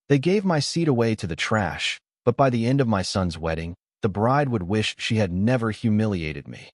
They gave my seat away to the trash, but by the end of my son's wedding, the bride would wish she had never humiliated me.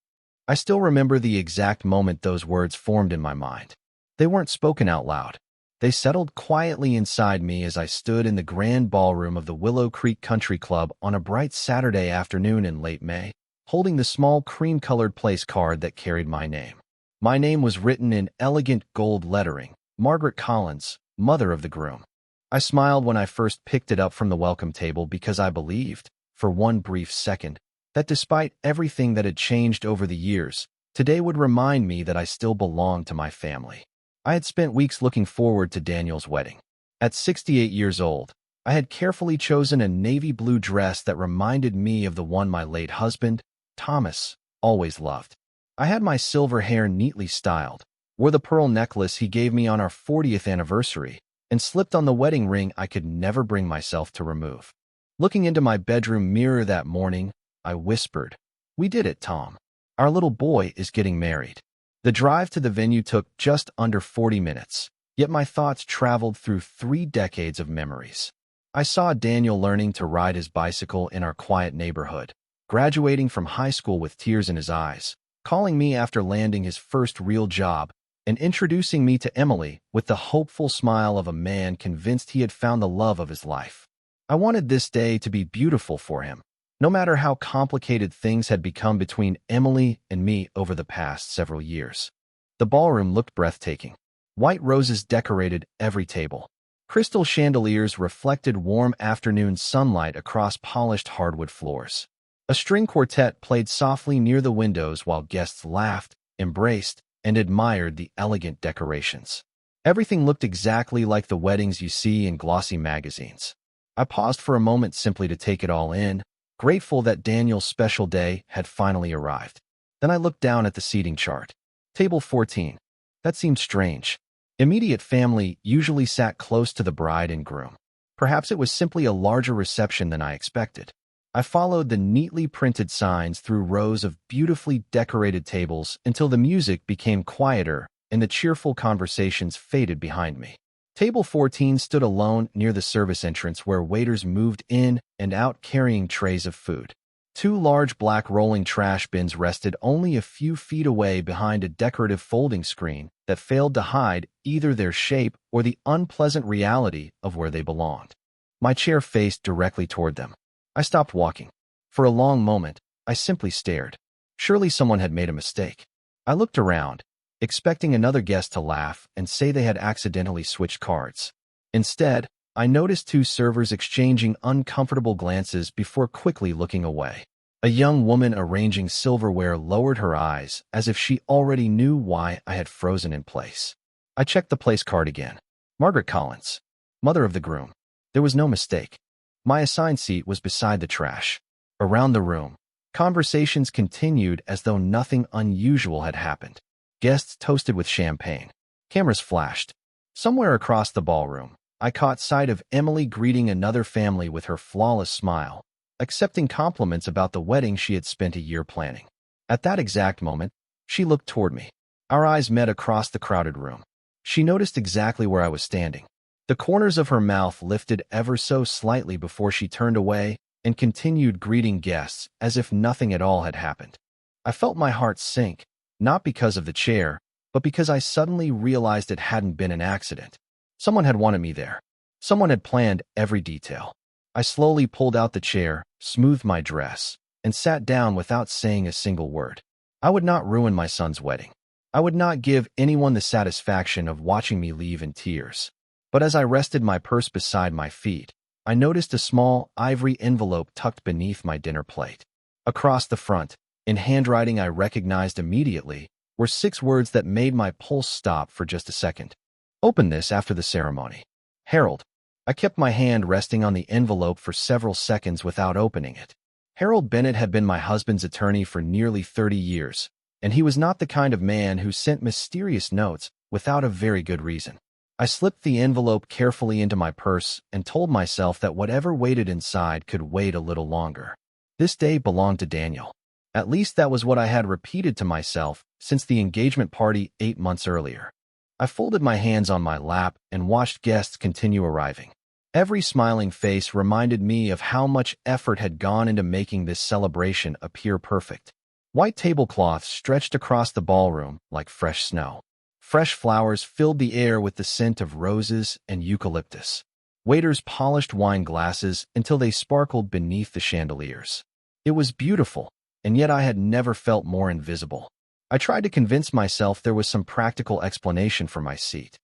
I still remember the exact moment those words formed in my mind. They weren't spoken out loud. They settled quietly inside me as I stood in the grand ballroom of the Willow Creek Country Club on a bright Saturday afternoon in late May, holding the small cream-colored place card that carried my name. My name was written in elegant gold lettering, Margaret Collins, mother of the groom. I smiled when I first picked it up from the welcome table because I believed, for one brief second, that despite everything that had changed over the years, today would remind me that I still belonged to my family. I had spent weeks looking forward to Daniel's wedding. At 68 years old, I had carefully chosen a navy blue dress that reminded me of the one my late husband, Thomas, always loved. I had my silver hair neatly styled, wore the pearl necklace he gave me on our 40th anniversary, and slipped on the wedding ring I could never bring myself to remove. Looking into my bedroom mirror that morning, I whispered, "We did it, Tom. Our little boy is getting married." The drive to the venue took just under 40 minutes, yet my thoughts traveled through 3 decades of memories. I saw Daniel learning to ride his bicycle in our quiet neighborhood, graduating from high school with tears in his eyes, calling me after landing his first real job, and introducing me to Emily with the hopeful smile of a man convinced he had found the love of his life. I wanted this day to be beautiful for him, no matter how complicated things had become between Emily and me over the past several years. The ballroom looked breathtaking. White roses decorated every table. Crystal chandeliers reflected warm afternoon sunlight across polished hardwood floors. A string quartet played softly near the windows while guests laughed, embraced, and admired the elegant decorations. Everything looked exactly like the weddings you see in glossy magazines. I paused for a moment simply to take it all in, grateful that Daniel's special day had finally arrived. Then I looked down at the seating chart. Table 14. That seemed strange. Immediate family usually sat close to the bride and groom. Perhaps it was simply a larger reception than I expected. I followed the neatly printed signs through rows of beautifully decorated tables until the music became quieter and the cheerful conversations faded behind me. Table 14 stood alone near the service entrance where waiters moved in and out carrying trays of food. 2 large black rolling trash bins rested only a few feet away behind a decorative folding screen that failed to hide either their shape or the unpleasant reality of where they belonged. My chair faced directly toward them. I stopped walking. For a long moment, I simply stared. Surely someone had made a mistake. I looked around, expecting another guest to laugh and say they had accidentally switched cards. Instead, I noticed 2 servers exchanging uncomfortable glances before quickly looking away. A young woman arranging silverware lowered her eyes as if she already knew why I had frozen in place. I checked the place card again. Margaret Collins, mother of the groom. There was no mistake. My assigned seat was beside the trash. Around the room, conversations continued as though nothing unusual had happened. Guests toasted with champagne. Cameras flashed. Somewhere across the ballroom, I caught sight of Emily greeting another family with her flawless smile, accepting compliments about the wedding she had spent a year planning. At that exact moment, she looked toward me. Our eyes met across the crowded room. She noticed exactly where I was standing. The corners of her mouth lifted ever so slightly before she turned away and continued greeting guests as if nothing at all had happened. I felt my heart sink, not because of the chair, but because I suddenly realized it hadn't been an accident. Someone had wanted me there. Someone had planned every detail. I slowly pulled out the chair, smoothed my dress, and sat down without saying a single word. I would not ruin my son's wedding. I would not give anyone the satisfaction of watching me leave in tears. But as I rested my purse beside my feet, I noticed a small ivory envelope tucked beneath my dinner plate. Across the front, in handwriting I recognized immediately, were 6 words that made my pulse stop for just a second. Open this after the ceremony. Harold. I kept my hand resting on the envelope for several seconds without opening it. Harold Bennett had been my husband's attorney for nearly 30 years, and he was not the kind of man who sent mysterious notes without a very good reason. I slipped the envelope carefully into my purse and told myself that whatever waited inside could wait a little longer. This day belonged to Daniel. At least that was what I had repeated to myself since the engagement party 8 months earlier. I folded my hands on my lap and watched guests continue arriving. Every smiling face reminded me of how much effort had gone into making this celebration appear perfect. White tablecloths stretched across the ballroom like fresh snow. Fresh flowers filled the air with the scent of roses and eucalyptus. Waiters polished wine glasses until they sparkled beneath the chandeliers. It was beautiful, and yet I had never felt more invisible. I tried to convince myself there was some practical explanation for my seat.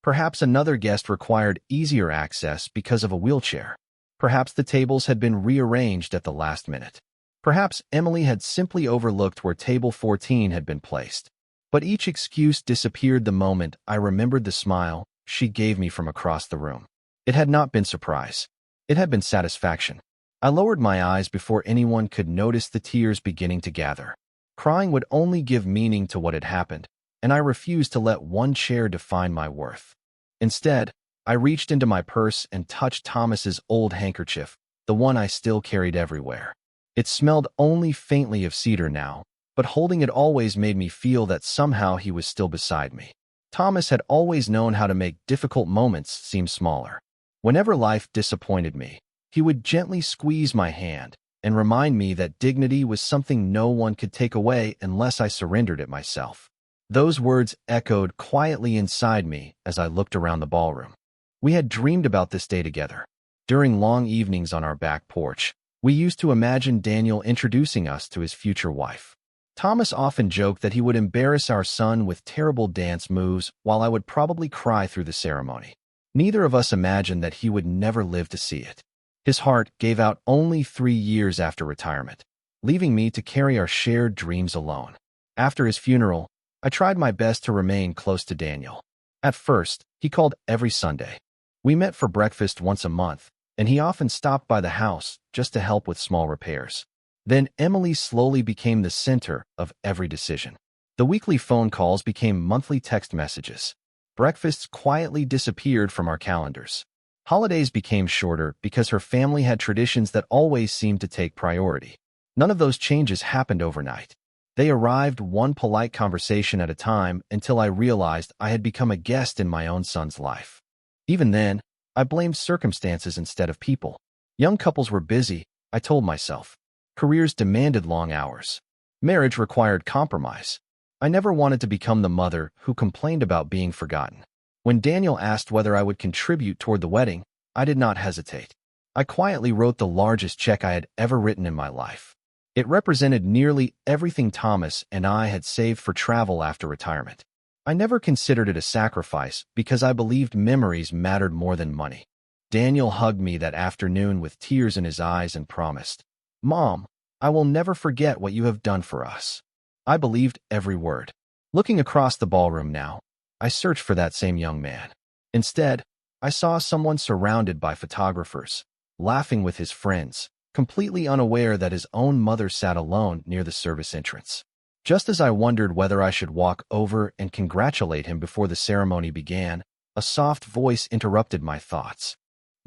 Perhaps another guest required easier access because of a wheelchair. Perhaps the tables had been rearranged at the last minute. Perhaps Emily had simply overlooked where table 14 had been placed. But each excuse disappeared the moment I remembered the smile she gave me from across the room. It had not been surprise. It had been satisfaction. I lowered my eyes before anyone could notice the tears beginning to gather. Crying would only give meaning to what had happened, and I refused to let one chair define my worth. Instead, I reached into my purse and touched Thomas's old handkerchief, the one I still carried everywhere. It smelled only faintly of cedar now, but holding it always made me feel that somehow he was still beside me. Thomas had always known how to make difficult moments seem smaller. Whenever life disappointed me, he would gently squeeze my hand and remind me that dignity was something no one could take away unless I surrendered it myself. Those words echoed quietly inside me as I looked around the ballroom. We had dreamed about this day together. During long evenings on our back porch, we used to imagine Daniel introducing us to his future wife. Thomas often joked that he would embarrass our son with terrible dance moves while I would probably cry through the ceremony. Neither of us imagined that he would never live to see it. His heart gave out only 3 years after retirement, leaving me to carry our shared dreams alone. After his funeral, I tried my best to remain close to Daniel. At first, he called every Sunday. We met for breakfast once a month, and he often stopped by the house just to help with small repairs. Then Emily slowly became the center of every decision. The weekly phone calls became monthly text messages. Breakfasts quietly disappeared from our calendars. Holidays became shorter because her family had traditions that always seemed to take priority. None of those changes happened overnight. They arrived one polite conversation at a time until I realized I had become a guest in my own son's life. Even then, I blamed circumstances instead of people. Young couples were busy, I told myself. Careers demanded long hours. Marriage required compromise. I never wanted to become the mother who complained about being forgotten. When Daniel asked whether I would contribute toward the wedding, I did not hesitate. I quietly wrote the largest check I had ever written in my life. It represented nearly everything Thomas and I had saved for travel after retirement. I never considered it a sacrifice because I believed memories mattered more than money. Daniel hugged me that afternoon with tears in his eyes and promised, "Mom, I will never forget what you have done for us." I believed every word. Looking across the ballroom now, I searched for that same young man. Instead, I saw someone surrounded by photographers, laughing with his friends, completely unaware that his own mother sat alone near the service entrance. Just as I wondered whether I should walk over and congratulate him before the ceremony began, a soft voice interrupted my thoughts.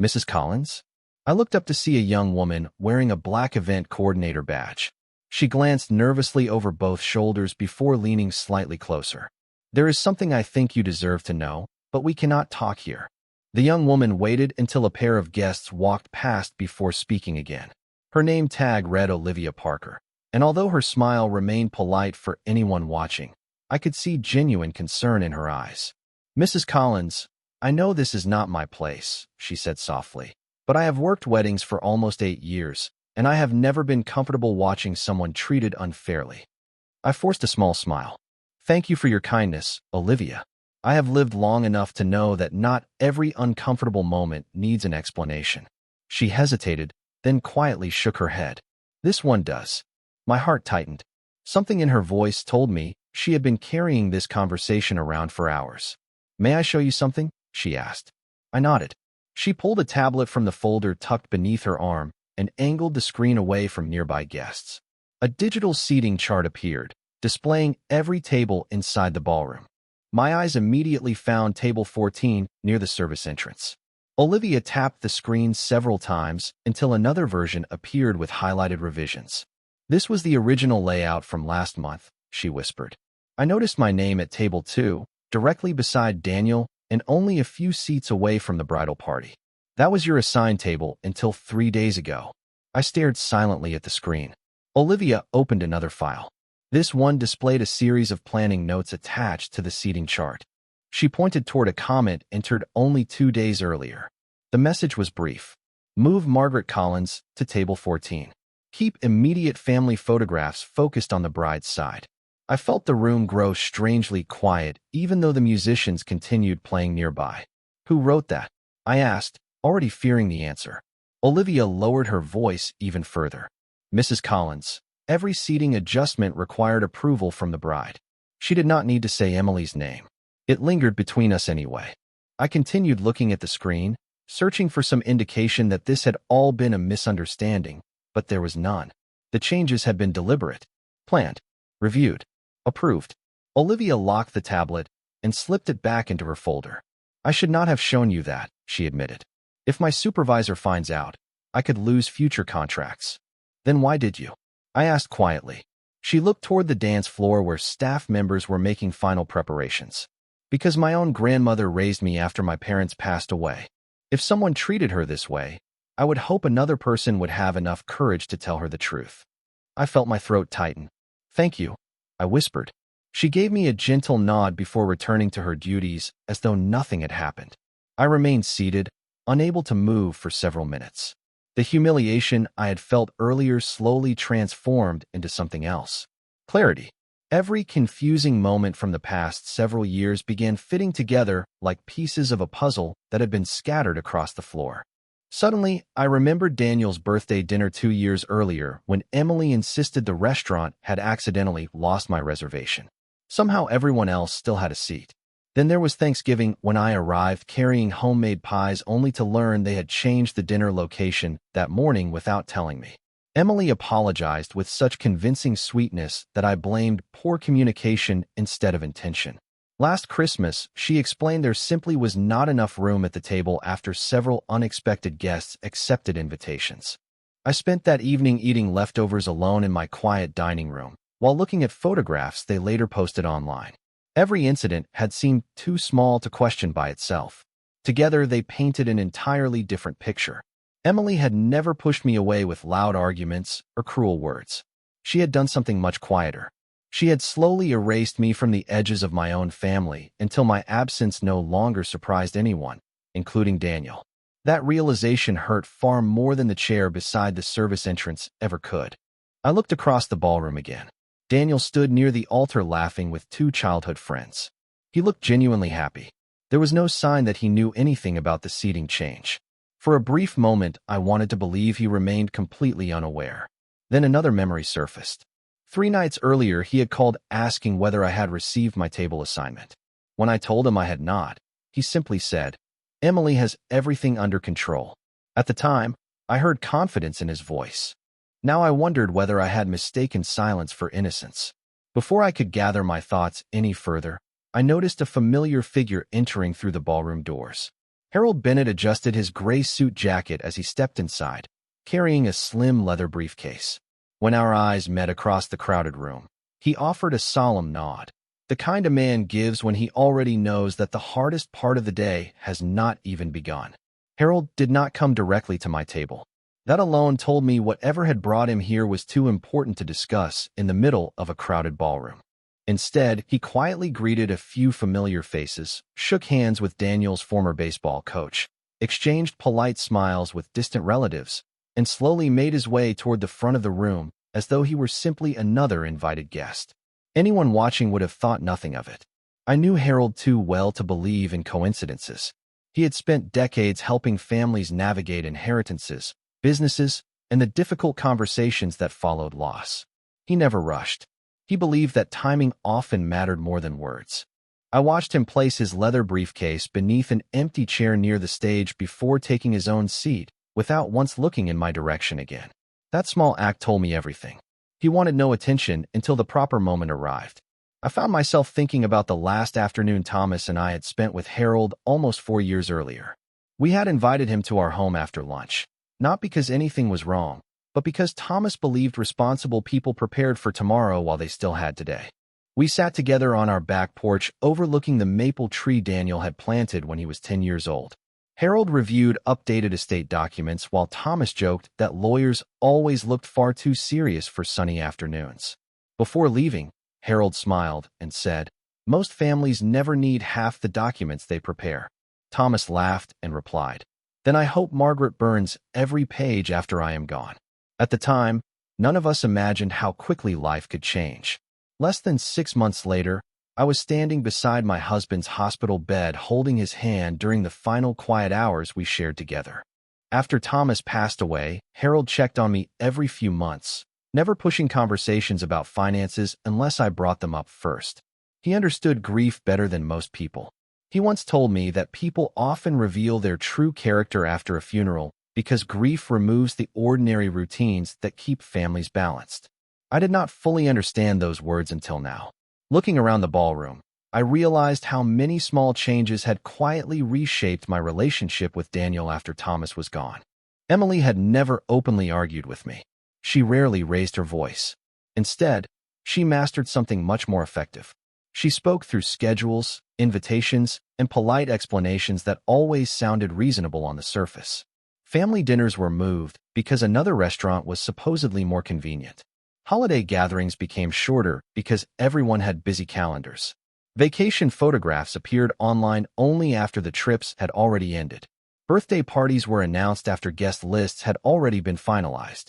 "Mrs. Collins?" I looked up to see a young woman wearing a black event coordinator badge. She glanced nervously over both shoulders before leaning slightly closer. "There is something I think you deserve to know, but we cannot talk here." The young woman waited until a pair of guests walked past before speaking again. Her name tag read Olivia Parker, and although her smile remained polite for anyone watching, I could see genuine concern in her eyes. "Mrs. Collins, I know this is not my place," she said softly, "but I have worked weddings for almost 8 years, and I have never been comfortable watching someone treated unfairly." I forced a small smile. "Thank you for your kindness, Olivia. I have lived long enough to know that not every uncomfortable moment needs an explanation." She hesitated, then quietly shook her head. "This one does." My heart tightened. Something in her voice told me she had been carrying this conversation around for hours. "May I show you something?" she asked. I nodded. She pulled a tablet from the folder tucked beneath her arm and angled the screen away from nearby guests. A digital seating chart appeared, displaying every table inside the ballroom. My eyes immediately found table 14 near the service entrance. Olivia tapped the screen several times until another version appeared with highlighted revisions. "This was the original layout from last month," she whispered. I noticed my name at table 2, directly beside Daniel and only a few seats away from the bridal party. That was your assigned table until 3 days ago. I stared silently at the screen. Olivia opened another file. This one displayed a series of planning notes attached to the seating chart. She pointed toward a comment entered only 2 days earlier. The message was brief. Move Margaret Collins to table 14. Keep immediate family photographs focused on the bride's side. I felt the room grow strangely quiet, even though the musicians continued playing nearby. Who wrote that? I asked, already fearing the answer. Olivia lowered her voice even further. Mrs. Collins. Every seating adjustment required approval from the bride. She did not need to say Emily's name. It lingered between us anyway. I continued looking at the screen, searching for some indication that this had all been a misunderstanding, but there was none. The changes had been deliberate, planned, reviewed, approved. Olivia locked the tablet and slipped it back into her folder. I should not have shown you that, she admitted. If my supervisor finds out, I could lose future contracts. Then why did you? I asked quietly. She looked toward the dance floor where staff members were making final preparations. Because my own grandmother raised me after my parents passed away. If someone treated her this way, I would hope another person would have enough courage to tell her the truth. I felt my throat tighten. Thank you, I whispered. She gave me a gentle nod before returning to her duties as though nothing had happened. I remained seated, unable to move for several minutes. The humiliation I had felt earlier slowly transformed into something else. Clarity. Every confusing moment from the past several years began fitting together like pieces of a puzzle that had been scattered across the floor. Suddenly, I remembered Daniel's birthday dinner 2 years earlier when Emily insisted the restaurant had accidentally lost my reservation. Somehow everyone else still had a seat. Then there was Thanksgiving when I arrived carrying homemade pies only to learn they had changed the dinner location that morning without telling me. Emily apologized with such convincing sweetness that I blamed poor communication instead of intention. Last Christmas, she explained there simply was not enough room at the table after several unexpected guests accepted invitations. I spent that evening eating leftovers alone in my quiet dining room, while looking at photographs they later posted online. Every incident had seemed too small to question by itself. Together, they painted an entirely different picture. Emily had never pushed me away with loud arguments or cruel words. She had done something much quieter. She had slowly erased me from the edges of my own family until my absence no longer surprised anyone, including Daniel. That realization hurt far more than the chair beside the service entrance ever could. I looked across the ballroom again. Daniel stood near the altar laughing with 2 childhood friends. He looked genuinely happy. There was no sign that he knew anything about the seating change. For a brief moment, I wanted to believe he remained completely unaware. Then another memory surfaced. 3 nights earlier, he had called asking whether I had received my table assignment. When I told him I had not, he simply said, "Emily has everything under control." At the time, I heard confidence in his voice. Now I wondered whether I had mistaken silence for innocence. Before I could gather my thoughts any further, I noticed a familiar figure entering through the ballroom doors. Harold Bennett adjusted his gray suit jacket as he stepped inside, carrying a slim leather briefcase. When our eyes met across the crowded room, he offered a solemn nod, the kind a man gives when he already knows that the hardest part of the day has not even begun. Harold did not come directly to my table. That alone told me whatever had brought him here was too important to discuss in the middle of a crowded ballroom. Instead, he quietly greeted a few familiar faces, shook hands with Daniel's former baseball coach, exchanged polite smiles with distant relatives, and slowly made his way toward the front of the room as though he were simply another invited guest. Anyone watching would have thought nothing of it. I knew Harold too well to believe in coincidences. He had spent decades helping families navigate inheritances, businesses, and the difficult conversations that followed loss. He never rushed. He believed that timing often mattered more than words. I watched him place his leather briefcase beneath an empty chair near the stage before taking his own seat, without once looking in my direction again. That small act told me everything. He wanted no attention until the proper moment arrived. I found myself thinking about the last afternoon Thomas and I had spent with Harold almost 4 years earlier. We had invited him to our home after lunch, not because anything was wrong, but because Thomas believed responsible people prepared for tomorrow while they still had today. We sat together on our back porch overlooking the maple tree Daniel had planted when he was 10 years old. Harold reviewed updated estate documents while Thomas joked that lawyers always looked far too serious for sunny afternoons. Before leaving, Harold smiled and said, "Most families never need half the documents they prepare." Thomas laughed and replied, "Then I hope Margaret burns every page after I am gone." At the time, none of us imagined how quickly life could change. Less than 6 months later, I was standing beside my husband's hospital bed holding his hand during the final quiet hours we shared together. After Thomas passed away, Harold checked on me every few months, never pushing conversations about finances unless I brought them up first. He understood grief better than most people. He once told me that people often reveal their true character after a funeral because grief removes the ordinary routines that keep families balanced. I did not fully understand those words until now. Looking around the ballroom, I realized how many small changes had quietly reshaped my relationship with Daniel after Thomas was gone. Emily had never openly argued with me. She rarely raised her voice. Instead, she mastered something much more effective. She spoke through schedules, invitations, and polite explanations that always sounded reasonable on the surface. Family dinners were moved because another restaurant was supposedly more convenient. Holiday gatherings became shorter because everyone had busy calendars. Vacation photographs appeared online only after the trips had already ended. Birthday parties were announced after guest lists had already been finalized.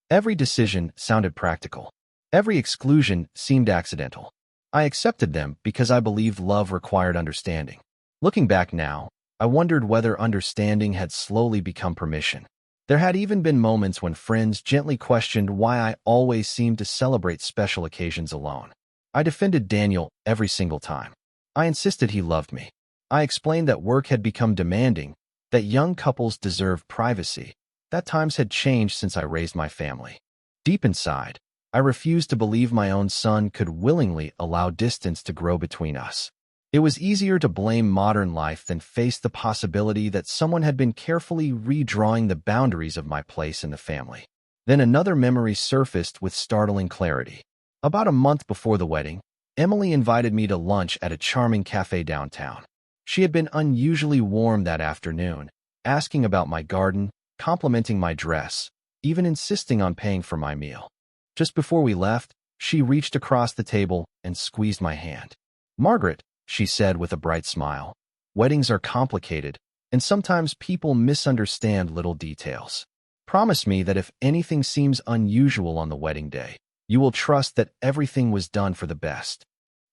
Every decision sounded practical. Every exclusion seemed accidental. I accepted them because I believed love required understanding. Looking back now, I wondered whether understanding had slowly become permission. There had even been moments when friends gently questioned why I always seemed to celebrate special occasions alone. I defended Daniel every single time. I insisted he loved me. I explained that work had become demanding, that young couples deserved privacy, that times had changed since I raised my family. Deep inside, I refused to believe my own son could willingly allow distance to grow between us. It was easier to blame modern life than face the possibility that someone had been carefully redrawing the boundaries of my place in the family. Then another memory surfaced with startling clarity. About a month before the wedding, Emily invited me to lunch at a charming cafe downtown. She had been unusually warm that afternoon, asking about my garden, complimenting my dress, even insisting on paying for my meal. Just before we left, she reached across the table and squeezed my hand. "Margaret," she said with a bright smile, "weddings are complicated, and sometimes people misunderstand little details. Promise me that if anything seems unusual on the wedding day, you will trust that everything was done for the best."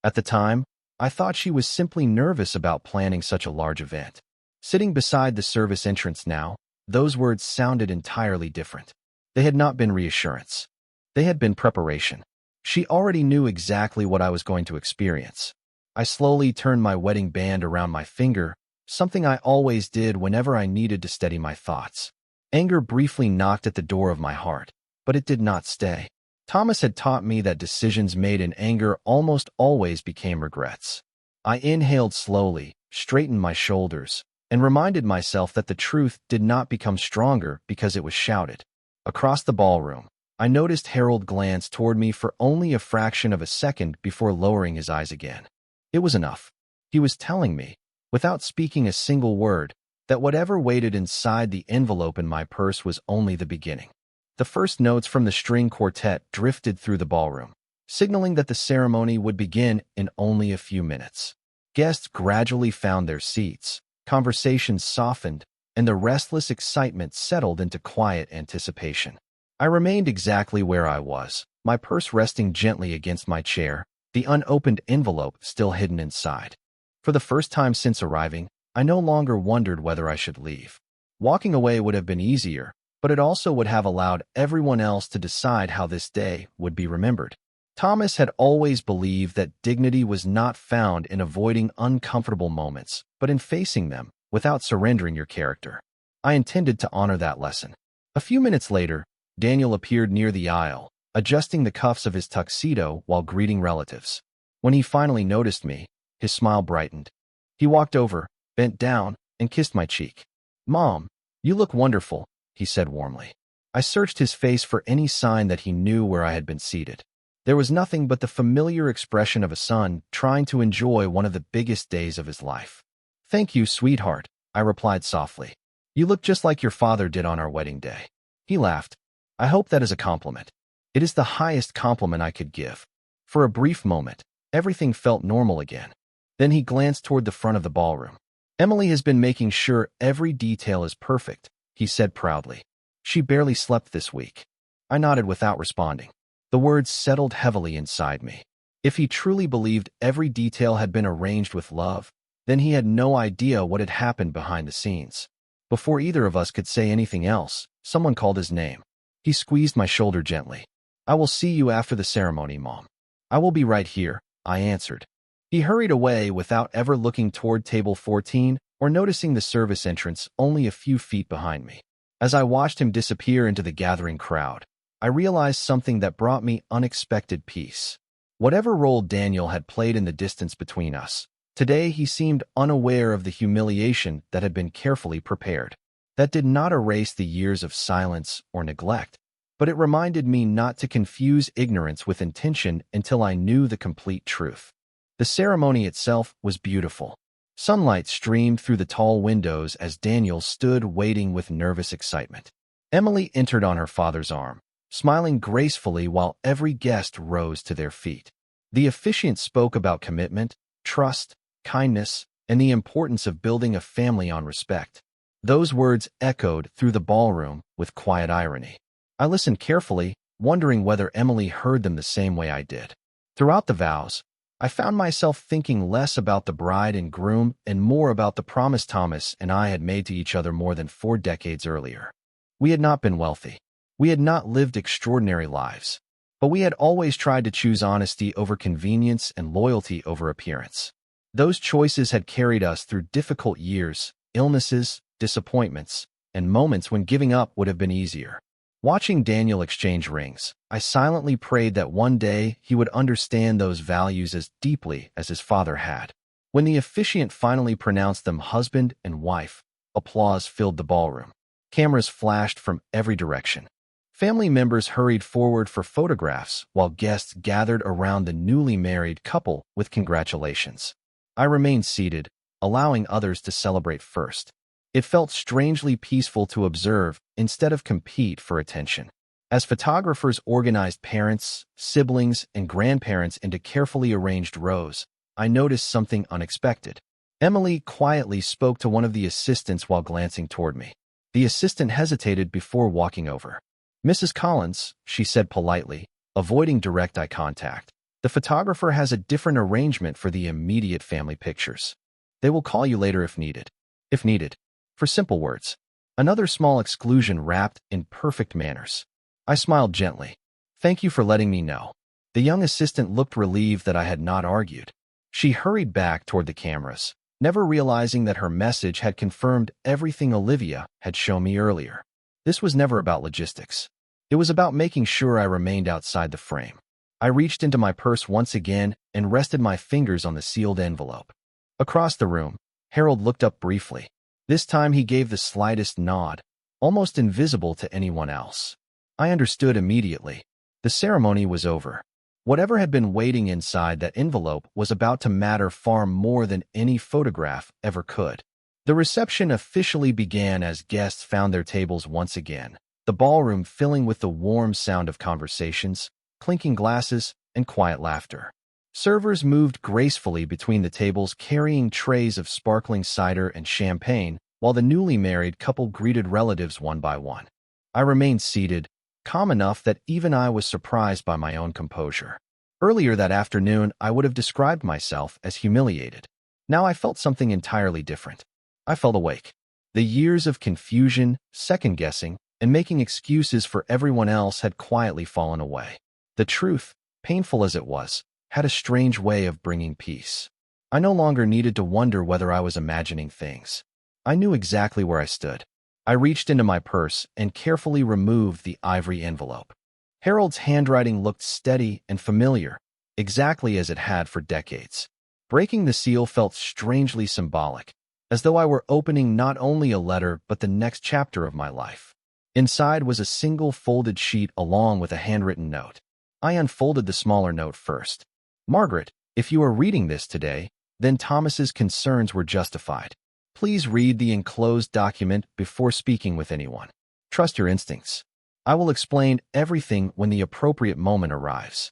At the time, I thought she was simply nervous about planning such a large event. Sitting beside the service entrance now, those words sounded entirely different. They had not been reassurance. They had been preparation. She already knew exactly what I was going to experience. I slowly turned my wedding band around my finger, something I always did whenever I needed to steady my thoughts. Anger briefly knocked at the door of my heart, but it did not stay. Thomas had taught me that decisions made in anger almost always became regrets. I inhaled slowly, straightened my shoulders, and reminded myself that the truth did not become stronger because it was shouted. Across the ballroom, I noticed Harold glance toward me for only a fraction of a second before lowering his eyes again. It was enough. He was telling me, without speaking a single word, that whatever waited inside the envelope in my purse was only the beginning. The first notes from the string quartet drifted through the ballroom, signaling that the ceremony would begin in only a few minutes. Guests gradually found their seats, conversations softened, and the restless excitement settled into quiet anticipation. I remained exactly where I was, my purse resting gently against my chair, the unopened envelope still hidden inside. For the first time since arriving, I no longer wondered whether I should leave. Walking away would have been easier, but it also would have allowed everyone else to decide how this day would be remembered. Thomas had always believed that dignity was not found in avoiding uncomfortable moments, but in facing them without surrendering your character. I intended to honor that lesson. A few minutes later, Daniel appeared near the aisle, adjusting the cuffs of his tuxedo while greeting relatives. When he finally noticed me, his smile brightened. He walked over, bent down, and kissed my cheek. "Mom, you look wonderful," he said warmly. I searched his face for any sign that he knew where I had been seated. There was nothing but the familiar expression of a son trying to enjoy one of the biggest days of his life. "Thank you, sweetheart," I replied softly. You look just like your father did on our wedding day. He laughed. I hope that is a compliment. It is the highest compliment I could give. For a brief moment, everything felt normal again. Then he glanced toward the front of the ballroom. Emily has been making sure every detail is perfect, he said proudly. She barely slept this week. I nodded without responding. The words settled heavily inside me. If he truly believed every detail had been arranged with love, then he had no idea what had happened behind the scenes. Before either of us could say anything else, someone called his name. He squeezed my shoulder gently. I will see you after the ceremony, Mom. I will be right here, I answered. He hurried away without ever looking toward table 14 or noticing the service entrance only a few feet behind me. As I watched him disappear into the gathering crowd, I realized something that brought me unexpected peace. Whatever role Daniel had played in the distance between us, today he seemed unaware of the humiliation that had been carefully prepared. That did not erase the years of silence or neglect, but it reminded me not to confuse ignorance with intention until I knew the complete truth. The ceremony itself was beautiful. Sunlight streamed through the tall windows as Daniel stood waiting with nervous excitement. Emily entered on her father's arm, smiling gracefully while every guest rose to their feet. The officiant spoke about commitment, trust, kindness, and the importance of building a family on respect. Those words echoed through the ballroom with quiet irony. I listened carefully, wondering whether Emily heard them the same way I did. Throughout the vows, I found myself thinking less about the bride and groom and more about the promise Thomas and I had made to each other more than 4 decades earlier. We had not been wealthy. We had not lived extraordinary lives. But we had always tried to choose honesty over convenience and loyalty over appearance. Those choices had carried us through difficult years, illnesses, disappointments, and moments when giving up would have been easier. Watching Daniel exchange rings, I silently prayed that one day he would understand those values as deeply as his father had. When the officiant finally pronounced them husband and wife, applause filled the ballroom. Cameras flashed from every direction. Family members hurried forward for photographs while guests gathered around the newly married couple with congratulations. I remained seated, allowing others to celebrate first. It felt strangely peaceful to observe instead of compete for attention. As photographers organized parents, siblings, and grandparents into carefully arranged rows, I noticed something unexpected. Emily quietly spoke to one of the assistants while glancing toward me. The assistant hesitated before walking over. Mrs. Collins, she said politely, avoiding direct eye contact. The photographer has a different arrangement for the immediate family pictures. They will call you later if needed. If needed. For simple words. Another small exclusion wrapped in perfect manners. I smiled gently. Thank you for letting me know. The young assistant looked relieved that I had not argued. She hurried back toward the cameras, never realizing that her message had confirmed everything Olivia had shown me earlier. This was never about logistics. It was about making sure I remained outside the frame. I reached into my purse once again and rested my fingers on the sealed envelope. Across the room, Harold looked up briefly. This time he gave the slightest nod, almost invisible to anyone else. I understood immediately. The ceremony was over. Whatever had been waiting inside that envelope was about to matter far more than any photograph ever could. The reception officially began as guests found their tables once again, the ballroom filling with the warm sound of conversations, clinking glasses, and quiet laughter. Servers moved gracefully between the tables carrying trays of sparkling cider and champagne, while the newly married couple greeted relatives one by one. I remained seated, calm enough that even I was surprised by my own composure. Earlier that afternoon, I would have described myself as humiliated. Now I felt something entirely different. I felt awake. The years of confusion, second-guessing, and making excuses for everyone else had quietly fallen away. The truth, painful as it was, had a strange way of bringing peace. I no longer needed to wonder whether I was imagining things. I knew exactly where I stood. I reached into my purse and carefully removed the ivory envelope. Harold's handwriting looked steady and familiar, exactly as it had for decades. Breaking the seal felt strangely symbolic, as though I were opening not only a letter but the next chapter of my life. Inside was a single folded sheet along with a handwritten note. I unfolded the smaller note first. Margaret, if you are reading this today, then Thomas's concerns were justified. Please read the enclosed document before speaking with anyone. Trust your instincts. I will explain everything when the appropriate moment arrives.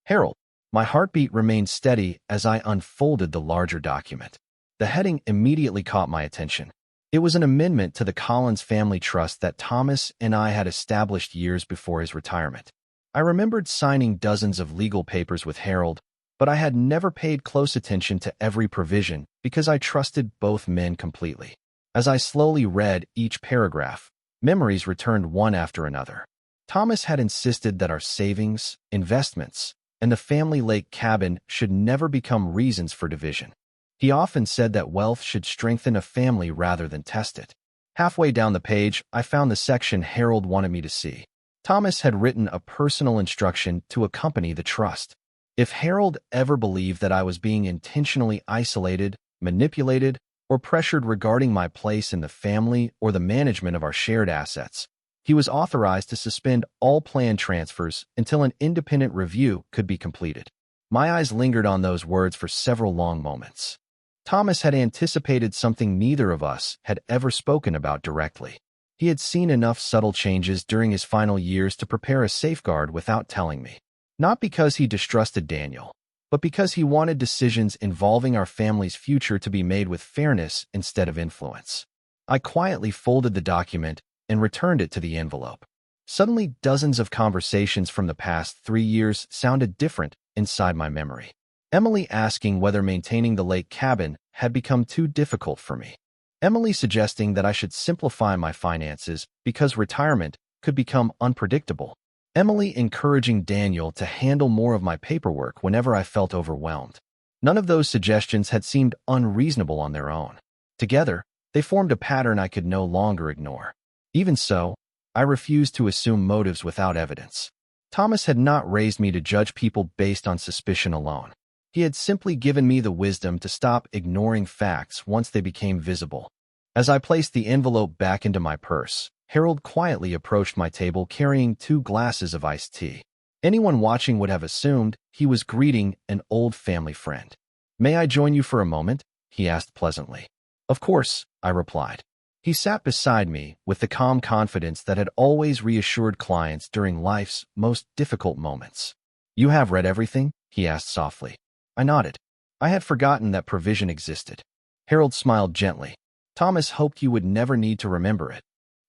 Harold, my heartbeat remained steady as I unfolded the larger document. The heading immediately caught my attention. It was an amendment to the Collins family trust that Thomas and I had established years before his retirement. I remembered signing dozens of legal papers with Harold, but I had never paid close attention to every provision because I trusted both men completely. As I slowly read each paragraph, memories returned one after another. Thomas had insisted that our savings, investments, and the family lake cabin should never become reasons for division. He often said that wealth should strengthen a family rather than test it. Halfway down the page, I found the section Harold wanted me to see. Thomas had written a personal instruction to accompany the trust. If Harold ever believed that I was being intentionally isolated, manipulated, or pressured regarding my place in the family or the management of our shared assets, he was authorized to suspend all planned transfers until an independent review could be completed. My eyes lingered on those words for several long moments. Thomas had anticipated something neither of us had ever spoken about directly. He had seen enough subtle changes during his final years to prepare a safeguard without telling me. Not because he distrusted Daniel, but because he wanted decisions involving our family's future to be made with fairness instead of influence. I quietly folded the document and returned it to the envelope. Suddenly, dozens of conversations from the past 3 years sounded different inside my memory. Emily asking whether maintaining the lake cabin had become too difficult for me. Emily suggesting that I should simplify my finances because retirement could become unpredictable. Emily encouraging Daniel to handle more of my paperwork whenever I felt overwhelmed. None of those suggestions had seemed unreasonable on their own. Together, they formed a pattern I could no longer ignore. Even so, I refused to assume motives without evidence. Thomas had not raised me to judge people based on suspicion alone. He had simply given me the wisdom to stop ignoring facts once they became visible. As I placed the envelope back into my purse, Harold quietly approached my table carrying 2 glasses of iced tea. Anyone watching would have assumed he was greeting an old family friend. "May I join you for a moment?" he asked pleasantly. "Of course," I replied. He sat beside me with the calm confidence that had always reassured clients during life's most difficult moments. "You have read everything?" he asked softly. I nodded. I had forgotten that provision existed. Harold smiled gently. "Thomas hoped you would never need to remember it."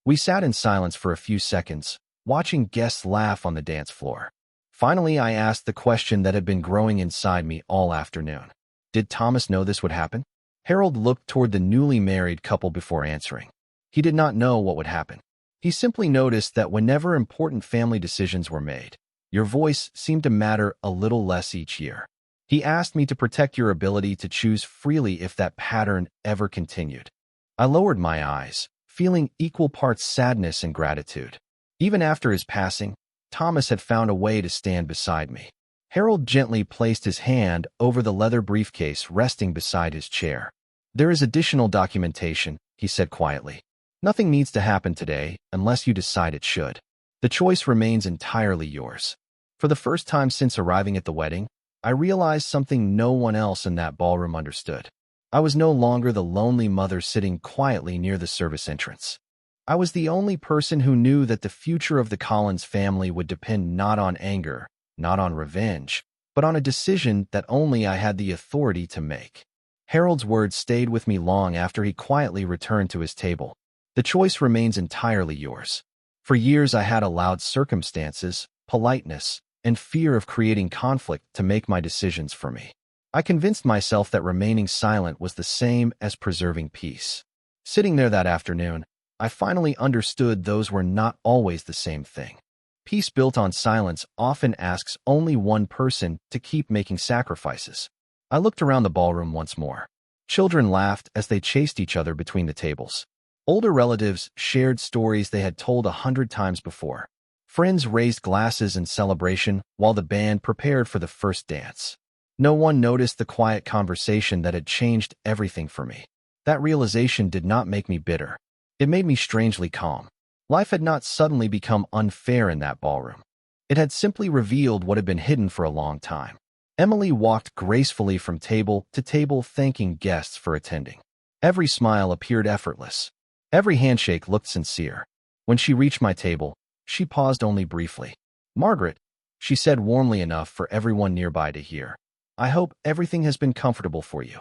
We sat in silence for a few seconds, watching guests laugh on the dance floor. Finally, I asked the question that had been growing inside me all afternoon. Did Thomas know this would happen? Harold looked toward the newly married couple before answering. He did not know what would happen. He simply noticed that whenever important family decisions were made, your voice seemed to matter a little less each year. He asked me to protect your ability to choose freely if that pattern ever continued. I lowered my eyes, feeling equal parts sadness and gratitude. Even after his passing, Thomas had found a way to stand beside me. Harold gently placed his hand over the leather briefcase resting beside his chair. "There is additional documentation," he said quietly. "Nothing needs to happen today unless you decide it should. The choice remains entirely yours." For the first time since arriving at the wedding, I realized something no one else in that ballroom understood. I was no longer the lonely mother sitting quietly near the service entrance. I was the only person who knew that the future of the Collins family would depend not on anger, not on revenge, but on a decision that only I had the authority to make. Harold's words stayed with me long after he quietly returned to his table. "The choice remains entirely yours." For years I had allowed circumstances, politeness, and fear of creating conflict to make my decisions for me. I convinced myself that remaining silent was the same as preserving peace. Sitting there that afternoon, I finally understood those were not always the same thing. Peace built on silence often asks only one person to keep making sacrifices. I looked around the ballroom once more. Children laughed as they chased each other between the tables. Older relatives shared stories they had told 100 times before. Friends raised glasses in celebration while the band prepared for the first dance. No one noticed the quiet conversation that had changed everything for me. That realization did not make me bitter. It made me strangely calm. Life had not suddenly become unfair in that ballroom. It had simply revealed what had been hidden for a long time. Emily walked gracefully from table to table thanking guests for attending. Every smile appeared effortless. Every handshake looked sincere. When she reached my table, she paused only briefly. "Margaret," she said warmly enough for everyone nearby to hear, "I hope everything has been comfortable for you."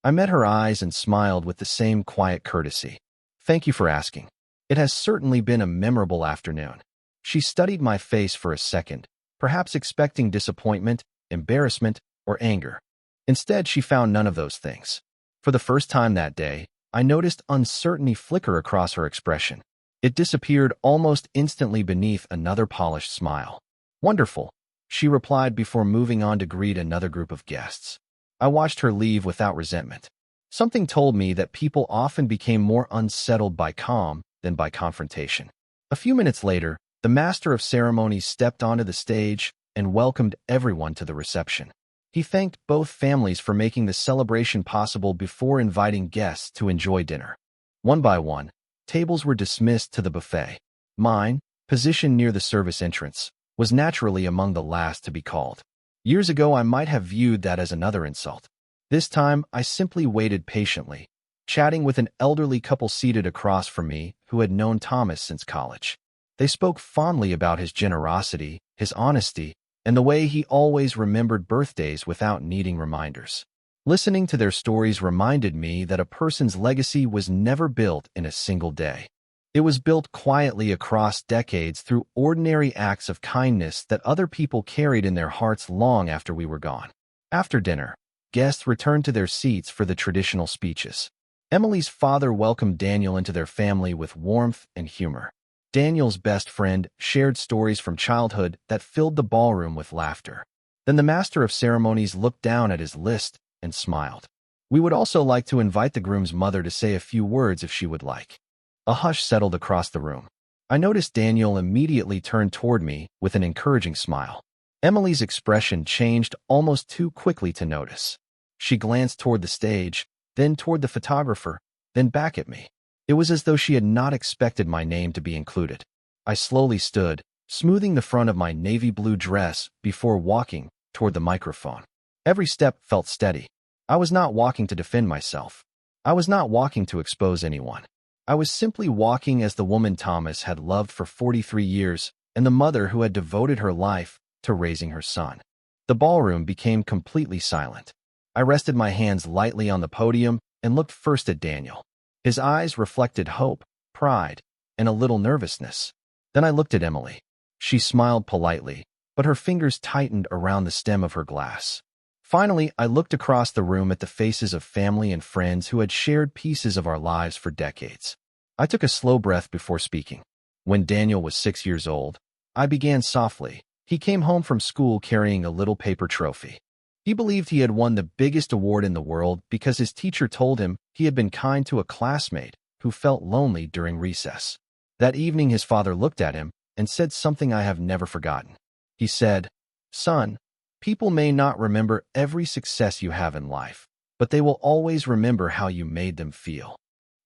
I met her eyes and smiled with the same quiet courtesy. "Thank you for asking. It has certainly been a memorable afternoon." She studied my face for a second, perhaps expecting disappointment, embarrassment, or anger. Instead, she found none of those things. For the first time that day, I noticed uncertainty flicker across her expression. It disappeared almost instantly beneath another polished smile. "Wonderful," she replied before moving on to greet another group of guests. I watched her leave without resentment. Something told me that people often became more unsettled by calm than by confrontation. A few minutes later, the master of ceremonies stepped onto the stage and welcomed everyone to the reception. He thanked both families for making the celebration possible before inviting guests to enjoy dinner. One by one, tables were dismissed to the buffet. Mine, positioned near the service entrance, was naturally among the last to be called. Years ago, I might have viewed that as another insult. This time, I simply waited patiently, chatting with an elderly couple seated across from me who had known Thomas since college. They spoke fondly about his generosity, his honesty, and the way he always remembered birthdays without needing reminders. Listening to their stories reminded me that a person's legacy was never built in a single day. It was built quietly across decades through ordinary acts of kindness that other people carried in their hearts long after we were gone. After dinner, guests returned to their seats for the traditional speeches. Emily's father welcomed Daniel into their family with warmth and humor. Daniel's best friend shared stories from childhood that filled the ballroom with laughter. Then the master of ceremonies looked down at his list and smiled. "We would also like to invite the groom's mother to say a few words if she would like." A hush settled across the room. I noticed Daniel immediately turned toward me with an encouraging smile. Emily's expression changed almost too quickly to notice. She glanced toward the stage, then toward the photographer, then back at me. It was as though she had not expected my name to be included. I slowly stood, smoothing the front of my navy blue dress before walking toward the microphone. Every step felt steady. I was not walking to defend myself. I was not walking to expose anyone. I was simply walking as the woman Thomas had loved for 43 years and the mother who had devoted her life to raising her son. The ballroom became completely silent. I rested my hands lightly on the podium and looked first at Daniel. His eyes reflected hope, pride, and a little nervousness. Then I looked at Emily. She smiled politely, but her fingers tightened around the stem of her glass. Finally, I looked across the room at the faces of family and friends who had shared pieces of our lives for decades. I took a slow breath before speaking. When Daniel was 6 years old, I began softly. He came home from school carrying a little paper trophy. He believed he had won the biggest award in the world because his teacher told him he had been kind to a classmate who felt lonely during recess. That evening, his father looked at him and said something I have never forgotten. He said, "Son, people may not remember every success you have in life, but they will always remember how you made them feel."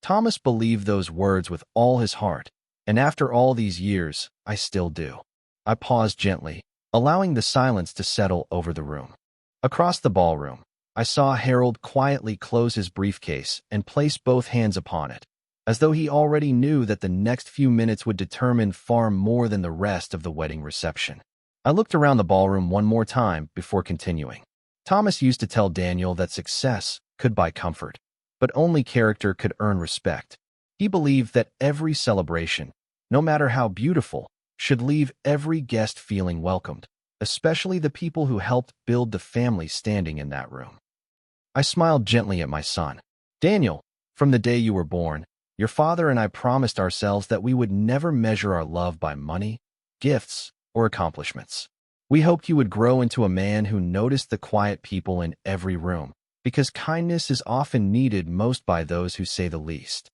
Thomas believed those words with all his heart, and after all these years, I still do. I paused gently, allowing the silence to settle over the room. Across the ballroom, I saw Harold quietly close his briefcase and place both hands upon it, as though he already knew that the next few minutes would determine far more than the rest of the wedding reception. I looked around the ballroom one more time before continuing. Thomas used to tell Daniel that success could buy comfort, but only character could earn respect. He believed that every celebration, no matter how beautiful, should leave every guest feeling welcomed, especially the people who helped build the family standing in that room. I smiled gently at my son. "Daniel, from the day you were born, your father and I promised ourselves that we would never measure our love by money, gifts, or accomplishments. We hoped you would grow into a man who noticed the quiet people in every room, because kindness is often needed most by those who say the least."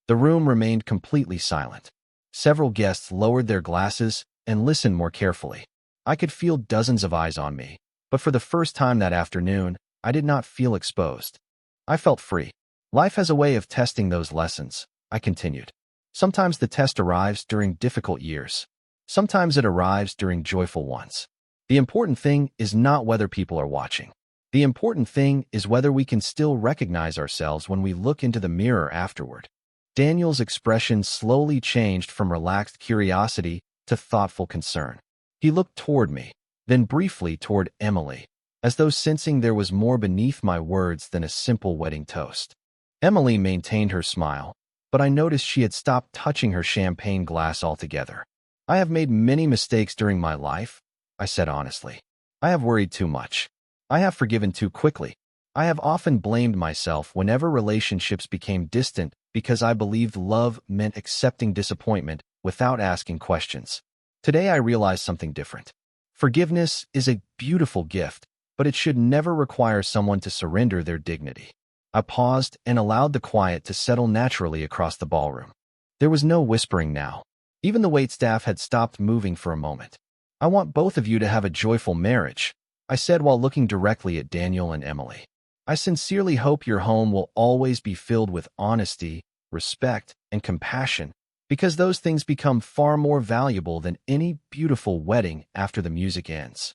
The room remained completely silent. Several guests lowered their glasses and listened more carefully. I could feel dozens of eyes on me, but for the first time that afternoon, I did not feel exposed. I felt free. "Life has a way of testing those lessons," I continued. "Sometimes the test arrives during difficult years. Sometimes it arrives during joyful ones. The important thing is not whether people are watching. The important thing is whether we can still recognize ourselves when we look into the mirror afterward. Daniel's expression slowly changed from relaxed curiosity to thoughtful concern. He looked toward me, then briefly toward Emily, as though sensing there was more beneath my words than a simple wedding toast. Emily maintained her smile, but I noticed she had stopped touching her champagne glass altogether. I have made many mistakes during my life, I said honestly. I have worried too much. I have forgiven too quickly. I have often blamed myself whenever relationships became distant because I believed love meant accepting disappointment without asking questions. Today I realize something different. Forgiveness is a beautiful gift, but it should never require someone to surrender their dignity. I paused and allowed the quiet to settle naturally across the ballroom. There was no whispering now. Even the waitstaff had stopped moving for a moment. I want both of you to have a joyful marriage, I said while looking directly at Daniel and Emily. I sincerely hope your home will always be filled with honesty, respect, and compassion, because those things become far more valuable than any beautiful wedding after the music ends.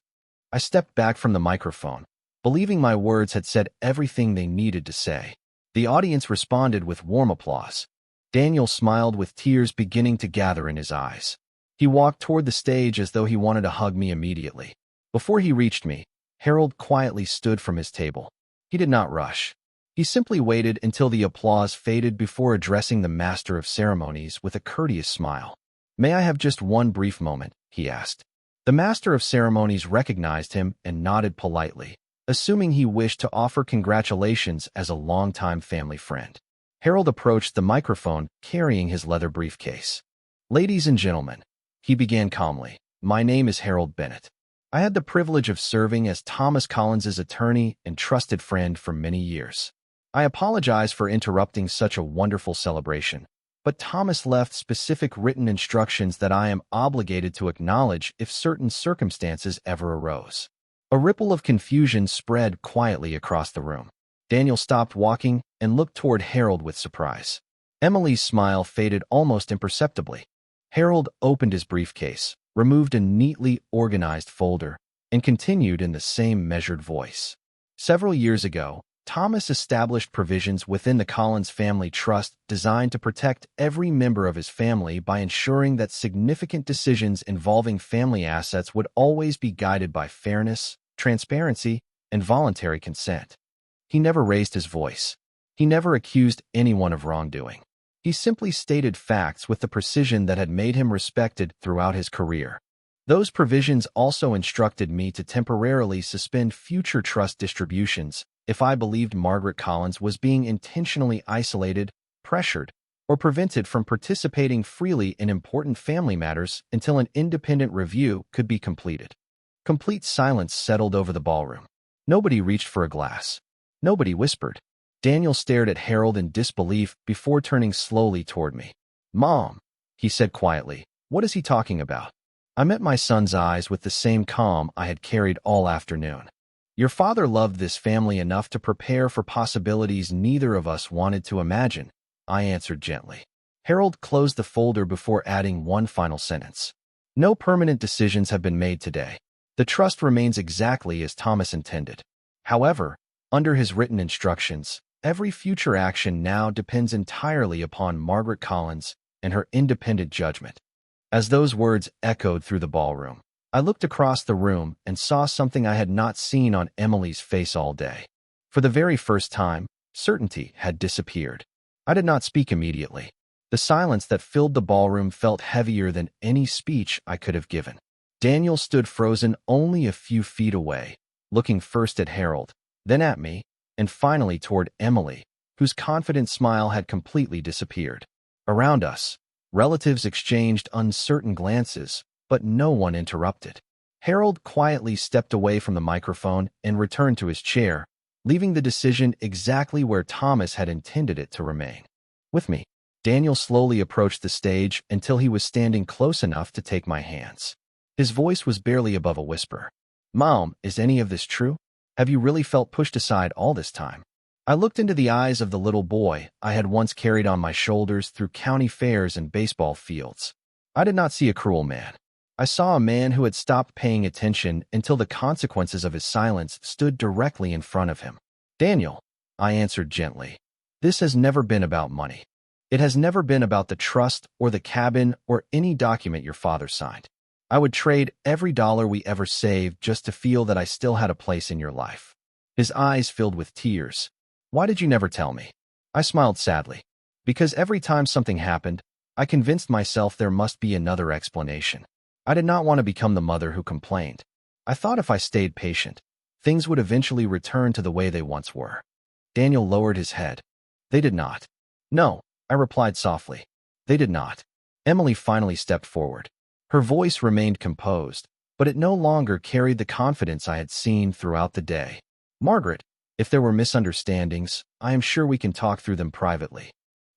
I stepped back from the microphone, believing my words had said everything they needed to say. The audience responded with warm applause. Daniel smiled with tears beginning to gather in his eyes. He walked toward the stage as though he wanted to hug me immediately. Before he reached me, Harold quietly stood from his table. He did not rush. He simply waited until the applause faded before addressing the master of ceremonies with a courteous smile. "May I have just one brief moment?" he asked. The master of ceremonies recognized him and nodded politely, assuming he wished to offer congratulations as a longtime family friend. Harold approached the microphone carrying his leather briefcase. "Ladies and gentlemen," he began calmly, "my name is Harold Bennett. I had the privilege of serving as Thomas Collins's attorney and trusted friend for many years. I apologize for interrupting such a wonderful celebration, but Thomas left specific written instructions that I am obligated to acknowledge if certain circumstances ever arose." A ripple of confusion spread quietly across the room. Daniel stopped walking and looked toward Harold with surprise. Emily's smile faded almost imperceptibly. Harold opened his briefcase, removed a neatly organized folder, and continued in the same measured voice. "Several years ago, Thomas established provisions within the Collins family trust designed to protect every member of his family by ensuring that significant decisions involving family assets would always be guided by fairness, transparency, and voluntary consent. He never raised his voice. He never accused anyone of wrongdoing. He simply stated facts with the precision that had made him respected throughout his career. Those provisions also instructed me to temporarily suspend future trust distributions if I believed Margaret Collins was being intentionally isolated, pressured, or prevented from participating freely in important family matters until an independent review could be completed. Complete silence settled over the ballroom. Nobody reached for a glass. Nobody whispered. Daniel stared at Harold in disbelief before turning slowly toward me. "Mom," he said quietly, "what is he talking about?" I met my son's eyes with the same calm I had carried all afternoon. "Your father loved this family enough to prepare for possibilities neither of us wanted to imagine," I answered gently. Harold closed the folder before adding one final sentence. "No permanent decisions have been made today. The trust remains exactly as Thomas intended. However, under his written instructions, every future action now depends entirely upon Margaret Collins and her independent judgment." As those words echoed through the ballroom, I looked across the room and saw something I had not seen on Emily's face all day. For the very first time, certainty had disappeared. I did not speak immediately. The silence that filled the ballroom felt heavier than any speech I could have given. Daniel stood frozen only a few feet away, looking first at Harold, then at me, and finally toward Emily, whose confident smile had completely disappeared. Around us, relatives exchanged uncertain glances, but no one interrupted. Harold quietly stepped away from the microphone and returned to his chair, leaving the decision exactly where Thomas had intended it to remain. With me, Daniel slowly approached the stage until he was standing close enough to take my hands. His voice was barely above a whisper. "Mom, is any of this true? Have you really felt pushed aside all this time?" I looked into the eyes of the little boy I had once carried on my shoulders through county fairs and baseball fields. I did not see a cruel man. I saw a man who had stopped paying attention until the consequences of his silence stood directly in front of him. Daniel, I answered gently. This has never been about money. It has never been about the trust or the cabin or any document your father signed. I would trade every dollar we ever saved just to feel that I still had a place in your life. His eyes filled with tears. Why did you never tell me? I smiled sadly. Because every time something happened, I convinced myself there must be another explanation. I did not want to become the mother who complained. I thought if I stayed patient, things would eventually return to the way they once were. Daniel lowered his head. They did not. No, I replied softly. They did not. Emily finally stepped forward. Her voice remained composed, but it no longer carried the confidence I had seen throughout the day. Margaret, if there were misunderstandings, I am sure we can talk through them privately.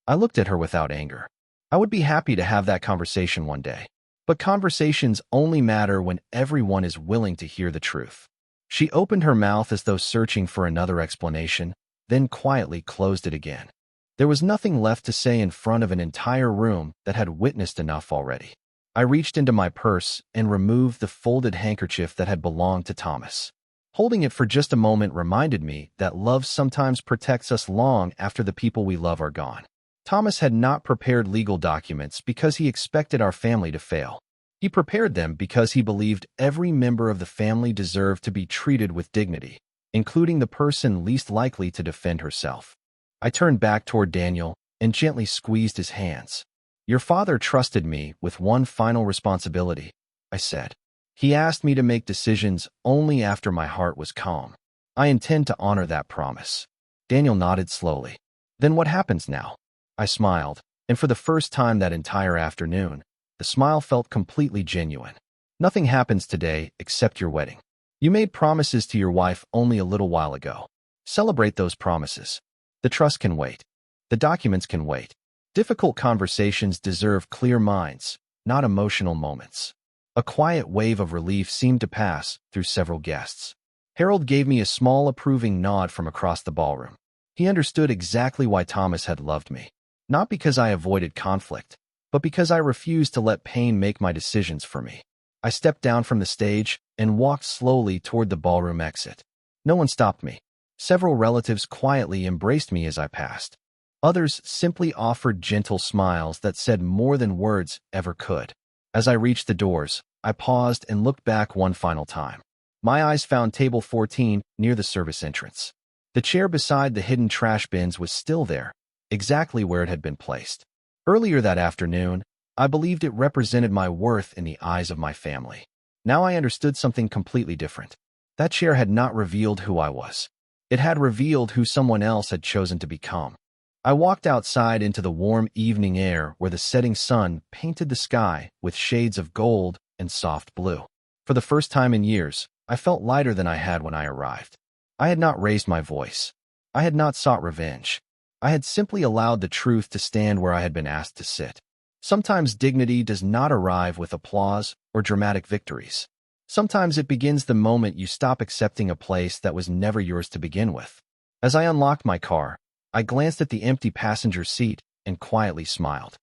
I looked at her without anger. I would be happy to have that conversation one day. But conversations only matter when everyone is willing to hear the truth. She opened her mouth as though searching for another explanation, then quietly closed it again. There was nothing left to say in front of an entire room that had witnessed enough already. I reached into my purse and removed the folded handkerchief that had belonged to Thomas. Holding it for just a moment reminded me that love sometimes protects us long after the people we love are gone. Thomas had not prepared legal documents because he expected our family to fail. He prepared them because he believed every member of the family deserved to be treated with dignity, including the person least likely to defend herself. I turned back toward Daniel and gently squeezed his hands. Your father trusted me with one final responsibility, I said. He asked me to make decisions only after my heart was calm. I intend to honor that promise. Daniel nodded slowly. Then what happens now? I smiled, and for the first time that entire afternoon, the smile felt completely genuine. Nothing happens today except your wedding. You made promises to your wife only a little while ago. Celebrate those promises. The trust can wait. The documents can wait. Difficult conversations deserve clear minds, not emotional moments. A quiet wave of relief seemed to pass through several guests. Harold gave me a small approving nod from across the ballroom. He understood exactly why Thomas had loved me. Not because I avoided conflict, but because I refused to let pain make my decisions for me. I stepped down from the stage and walked slowly toward the ballroom exit. No one stopped me. Several relatives quietly embraced me as I passed. Others simply offered gentle smiles that said more than words ever could. As I reached the doors, I paused and looked back one final time. My eyes found table 14 near the service entrance. The chair beside the hidden trash bins was still there, exactly where it had been placed. Earlier that afternoon, I believed it represented my worth in the eyes of my family. Now I understood something completely different. That chair had not revealed who I was. It had revealed who someone else had chosen to become. I walked outside into the warm evening air where the setting sun painted the sky with shades of gold and soft blue. For the first time in years, I felt lighter than I had when I arrived. I had not raised my voice. I had not sought revenge. I had simply allowed the truth to stand where I had been asked to sit. Sometimes dignity does not arrive with applause or dramatic victories. Sometimes it begins the moment you stop accepting a place that was never yours to begin with. As I unlocked my car, I glanced at the empty passenger seat and quietly smiled.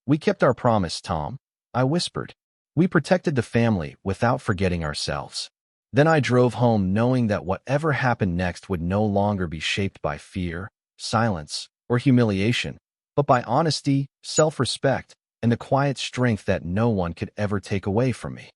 We kept our promise, Tom, I whispered. We protected the family without forgetting ourselves. Then I drove home knowing that whatever happened next would no longer be shaped by fear, silence, or humiliation, but by honesty, self-respect, and the quiet strength that no one could ever take away from me.